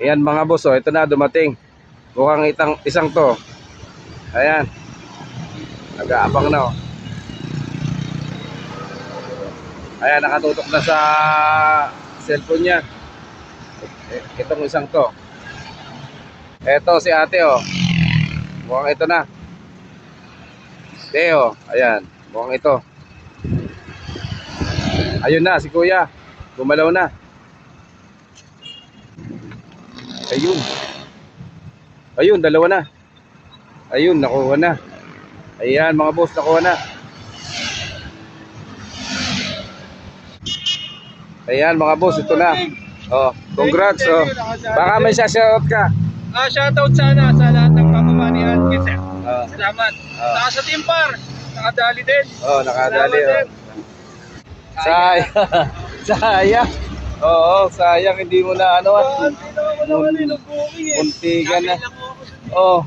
Ayan mga boss, oh, ito na dumating. Mukhang isang to. Ayan. Nag-aabang na, oh. Ayan, nakatutok na sa cellphone niya. Itong isang to. Ito si ate, oh. Mukhang ito na. Teo, ayan. Mukhang ito. Ayun na, si kuya. Gumalaw na. Ayun. Ayun, dalawa na. Ayun, nakuha na. Ayan mga boss, nakuha na. Ayan mga boss, ito na. Oh, congrats. Oh. Baka may shoutout ka. Shoutout sana sa lahat ng pamamanihan kita. Oh. Salamat. Saka sa Team Par, nakadali din. Oh, nakadali. Salamat Oh. Sayang. Sayang. Oo, sayang hindi mo na ano. Muntigan na. Oh.